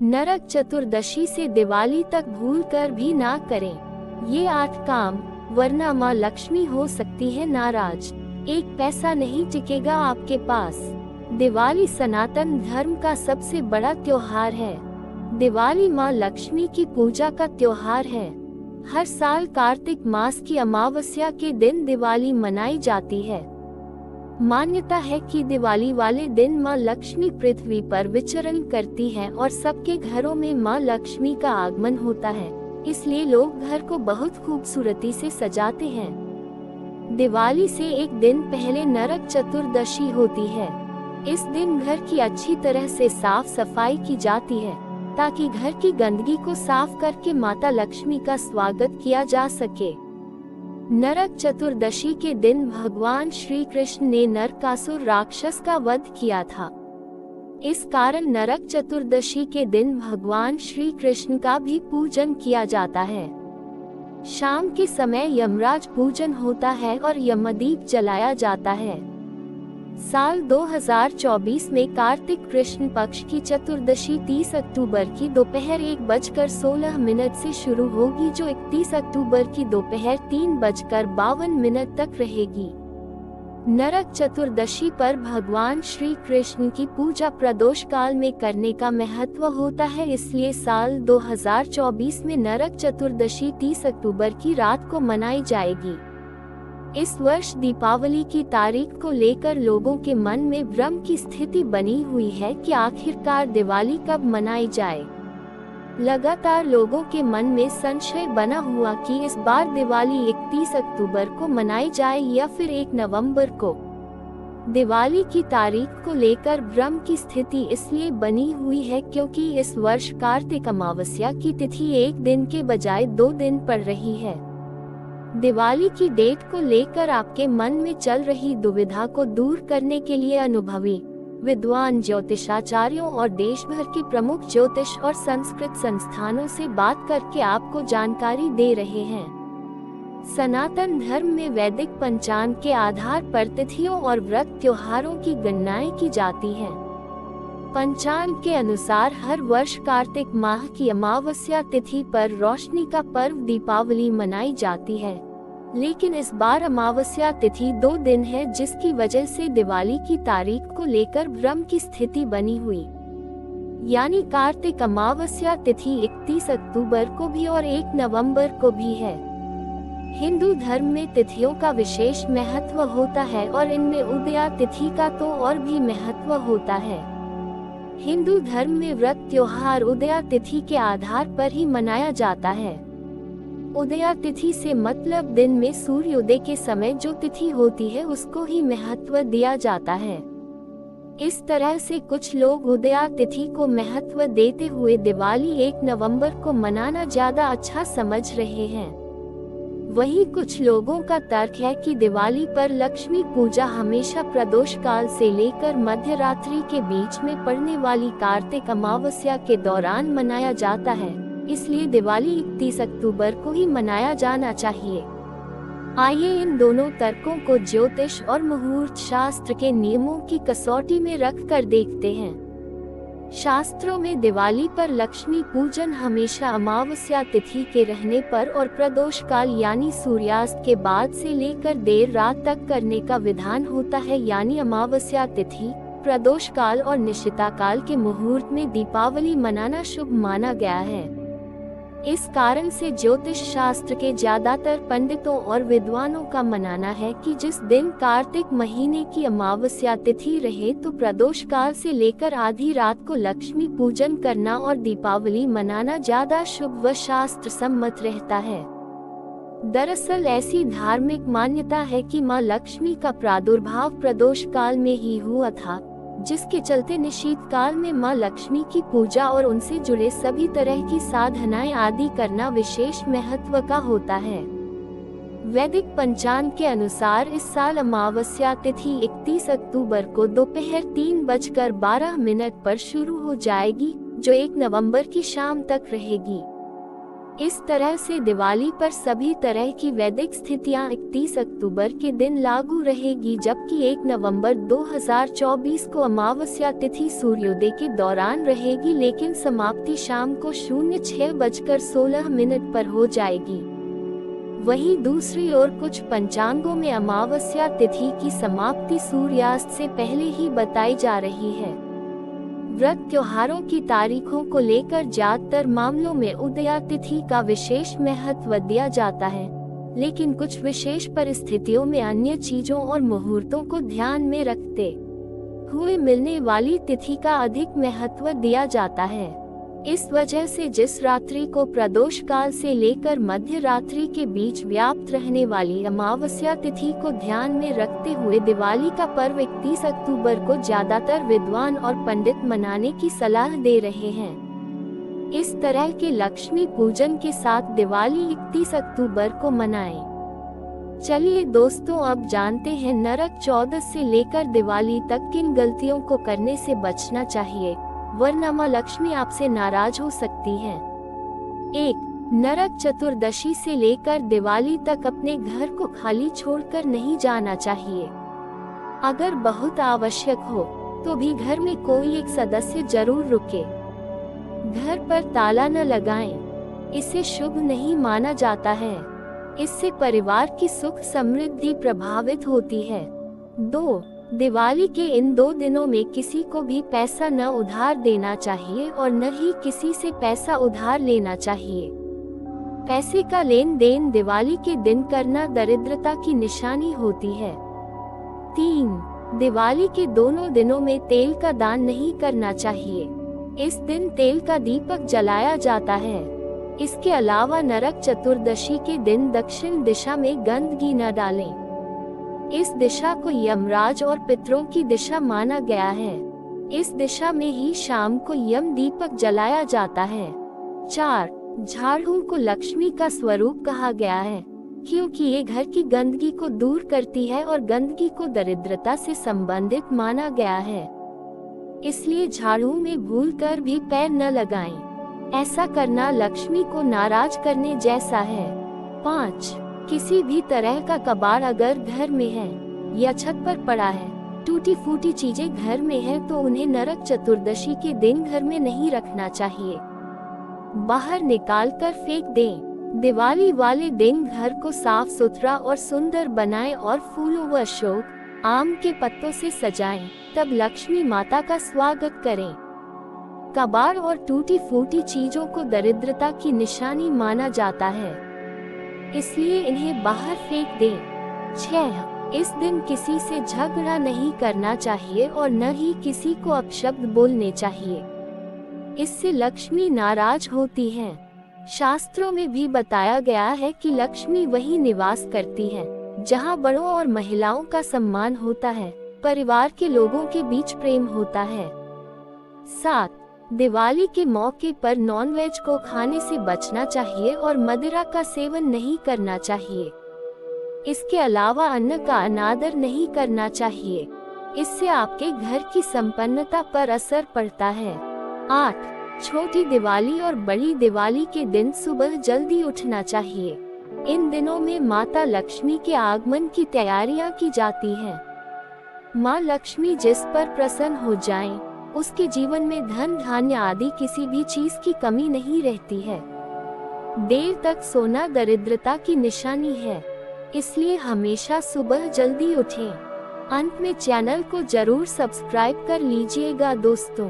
नरक चतुर्दशी से दिवाली तक भूल कर भी ना करें ये 8 काम, वरना माँ लक्ष्मी हो सकती है नाराज। एक पैसा नहीं टिकेगा आपके पास। दिवाली सनातन धर्म का सबसे बड़ा त्योहार है। दिवाली माँ लक्ष्मी की पूजा का त्योहार है। हर साल कार्तिक मास की अमावस्या के दिन दिवाली मनाई जाती है। मान्यता है कि दिवाली वाले दिन माँ लक्ष्मी पृथ्वी पर विचरण करती है और सबके घरों में माँ लक्ष्मी का आगमन होता है, इसलिए लोग घर को बहुत खूबसूरती से सजाते हैं। दिवाली से एक दिन पहले नरक चतुर्दशी होती है। इस दिन घर की अच्छी तरह से साफ सफाई की जाती है ताकि घर की गंदगी को साफ करके माता लक्ष्मी का स्वागत किया जा सके। नरक चतुर्दशी के दिन भगवान श्री कृष्ण ने नरकासुर राक्षस का वध किया था। इस कारण नरक चतुर्दशी के दिन भगवान श्री कृष्ण का भी पूजन किया जाता है। शाम के समय यमराज पूजन होता है और यमदीप जलाया जाता है। साल 2024 में कार्तिक कृष्ण पक्ष की चतुर्दशी 30 अक्टूबर की दोपहर 1:16 से शुरू होगी, जो 31 अक्टूबर की दोपहर 3:52 तक रहेगी। नरक चतुर्दशी पर भगवान श्री कृष्ण की पूजा प्रदोष काल में करने का महत्व होता है, इसलिए साल 2024 में नरक चतुर्दशी 30 अक्टूबर की रात को मनाई जाएगी। इस वर्ष दीपावली की तारीख को लेकर लोगों के मन में भ्रम की स्थिति बनी हुई है कि आखिरकार दिवाली कब मनाई जाए। लगातार लोगों के मन में संशय बना हुआ कि इस बार दिवाली 31 अक्टूबर को मनाई जाए या फिर 1 नवंबर को। दिवाली की तारीख को लेकर भ्रम की स्थिति इसलिए बनी हुई है क्योंकि इस वर्ष कार्तिक अमावस्या की तिथि 1 दिन के बजाय 2 दिन पड़ रही है। दिवाली की डेट को लेकर आपके मन में चल रही दुविधा को दूर करने के लिए अनुभवी विद्वान ज्योतिषाचार्यों और देश भर के प्रमुख ज्योतिष और संस्कृत संस्थानों से बात करके आपको जानकारी दे रहे हैं। सनातन धर्म में वैदिक पंचांग के आधार पर तिथियों और व्रत त्योहारों की गणनाएं की जाती हैं। पंचांग के अनुसार हर वर्ष कार्तिक माह की अमावस्या तिथि पर रोशनी का पर्व दीपावली मनाई जाती है, लेकिन इस बार अमावस्या तिथि 2 दिन है, जिसकी वजह से दिवाली की तारीख को लेकर भ्रम की स्थिति बनी हुई। यानी कार्तिक अमावस्या तिथि 31 अक्टूबर को भी और 1 नवंबर को भी है। हिंदू धर्म में तिथियों का विशेष महत्व होता है और इनमें उदया तिथि का तो और भी महत्व होता है। हिंदू धर्म में व्रत त्योहार उदया तिथि के आधार पर ही मनाया जाता है। उदया तिथि से मतलब दिन में सूर्योदय के समय जो तिथि होती है उसको ही महत्व दिया जाता है। इस तरह से कुछ लोग उदया तिथि को महत्व देते हुए दिवाली 1 नवंबर को मनाना ज्यादा अच्छा समझ रहे हैं। वहीं कुछ लोगों का तर्क है कि दिवाली पर लक्ष्मी पूजा हमेशा प्रदोष काल से लेकर मध्य रात्रि के बीच में पड़ने वाली कार्तिक अमावस्या के दौरान मनाया जाता है, इसलिए दिवाली 31 अक्टूबर को ही मनाया जाना चाहिए। आइए इन दोनों तर्कों को ज्योतिष और मुहूर्त शास्त्र के नियमों की कसौटी में रख कर देखते हैं। शास्त्रों में दिवाली पर लक्ष्मी पूजन हमेशा अमावस्या तिथि के रहने पर और प्रदोष काल यानी सूर्यास्त के बाद से लेकर देर रात तक करने का विधान होता है। यानी अमावस्या तिथि, प्रदोष काल और निशिता काल के मुहूर्त में दीपावली मनाना शुभ माना गया है। इस कारण से ज्योतिष शास्त्र के ज्यादातर पंडितों और विद्वानों का मानना है कि जिस दिन कार्तिक महीने की अमावस्या तिथि रहे तो प्रदोष काल से लेकर आधी रात को लक्ष्मी पूजन करना और दीपावली मनाना ज्यादा शुभ व शास्त्र सम्मत रहता है। दरअसल ऐसी धार्मिक मान्यता है कि माँ लक्ष्मी का प्रादुर्भाव प्रदोष काल में ही हुआ था, जिसके चलते निशीत काल में माँ लक्ष्मी की पूजा और उनसे जुड़े सभी तरह की साधनाएं आदि करना विशेष महत्व का होता है। वैदिक पंचांग के अनुसार इस साल अमावस्या तिथि 31 अक्टूबर को दोपहर 3:12 पर शुरू हो जाएगी, जो 1 नवंबर की शाम तक रहेगी। इस तरह से दिवाली पर सभी तरह की वैदिक स्थितियां 31 अक्टूबर के दिन लागू रहेगी, जबकि 1 नवंबर 2024 को अमावस्या तिथि सूर्योदय के दौरान रहेगी, लेकिन समाप्ति शाम को 06:16 पर हो जाएगी। वहीं दूसरी ओर कुछ पंचांगों में अमावस्या तिथि की समाप्ति सूर्यास्त से पहले ही बताई जा रही है। व्रत त्योहारों की तारीखों को लेकर ज्यादातर मामलों में उदया तिथि का विशेष महत्व दिया जाता है, लेकिन कुछ विशेष परिस्थितियों में अन्य चीजों और मुहूर्तों को ध्यान में रखते हुए मिलने वाली तिथि का अधिक महत्व दिया जाता है। इस वजह से जिस रात्रि को प्रदोष काल से लेकर मध्य रात्रि के बीच व्याप्त रहने वाली अमावस्या तिथि को ध्यान में रखते हुए दिवाली का पर्व 31 अक्टूबर को ज्यादातर विद्वान और पंडित मनाने की सलाह दे रहे हैं। इस तरह के लक्ष्मी पूजन के साथ दिवाली 31 अक्टूबर को मनाएं। चलिए दोस्तों, अब जानते हैं नरक चतुर्दशी से लेकर दिवाली तक किन गलतियों को करने से बचना चाहिए, वरना मां लक्ष्मी आपसे नाराज हो सकती हैं। 1. नरक चतुर्दशी से लेकर दिवाली तक अपने घर को खाली छोड़कर नहीं जाना चाहिए। अगर बहुत आवश्यक हो तो भी घर में कोई एक सदस्य जरूर रुके। घर पर ताला न लगाएं, इसे शुभ नहीं माना जाता है। इससे परिवार की सुख समृद्धि प्रभावित होती है। 2. दिवाली के इन 2 दिनों में किसी को भी पैसा न उधार देना चाहिए और न ही किसी से पैसा उधार लेना चाहिए। पैसे का लेन देन दिवाली के दिन करना दरिद्रता की निशानी होती है। 3. दिवाली के दोनों दिनों में तेल का दान नहीं करना चाहिए। इस दिन तेल का दीपक जलाया जाता है। इसके अलावा नरक चतुर्दशी के दिन दक्षिण दिशा में गंदगी न डालें। इस दिशा को यमराज और पितरों की दिशा माना गया है। इस दिशा में ही शाम को यम दीपक जलाया जाता है। 4. झाड़ू को लक्ष्मी का स्वरूप कहा गया है, क्योंकि ये घर की गंदगी को दूर करती है और गंदगी को दरिद्रता से संबंधित माना गया है। इसलिए झाड़ू में भूलकर भी पैर न लगाएं। ऐसा करना लक्ष्मी को नाराज करने जैसा है। 5. किसी भी तरह का कबाड़ अगर घर में है या छत पर पड़ा है, टूटी फूटी चीजें घर में है, तो उन्हें नरक चतुर्दशी के दिन घर में नहीं रखना चाहिए, बाहर निकालकर फेंक दें। दिवाली वाले दिन घर को साफ सुथरा और सुंदर बनाएं और फूलों व अशोक, आम के पत्तों से सजाएं, तब लक्ष्मी माता का स्वागत करें। कबाड़ और टूटी फूटी चीजों को दरिद्रता की निशानी माना जाता है, इसलिए इन्हें बाहर फेंक दें। 6. इस दिन किसी से झगड़ा नहीं करना चाहिए और न ही किसी को अपशब्द बोलने चाहिए। इससे लक्ष्मी नाराज होती हैं। शास्त्रों में भी बताया गया है कि लक्ष्मी वही निवास करती है जहां बड़ों और महिलाओं का सम्मान होता है, परिवार के लोगों के बीच प्रेम होता है। 7. दिवाली के मौके पर नॉनवेज को खाने से बचना चाहिए और मदिरा का सेवन नहीं करना चाहिए। इसके अलावा अन्न का अनादर नहीं करना चाहिए, इससे आपके घर की संपन्नता पर असर पड़ता है। 8. छोटी दिवाली और बड़ी दिवाली के दिन सुबह जल्दी उठना चाहिए। इन दिनों में माता लक्ष्मी के आगमन की तैयारियां की जाती हैं। माँ लक्ष्मी जिस पर प्रसन्न हो जाएं, उसके जीवन में धन धान्य आदि किसी भी चीज की कमी नहीं रहती है। देर तक सोना दरिद्रता की निशानी है, इसलिए हमेशा सुबह जल्दी उठें। अंत में चैनल को जरूर सब्सक्राइब कर लीजिएगा दोस्तों।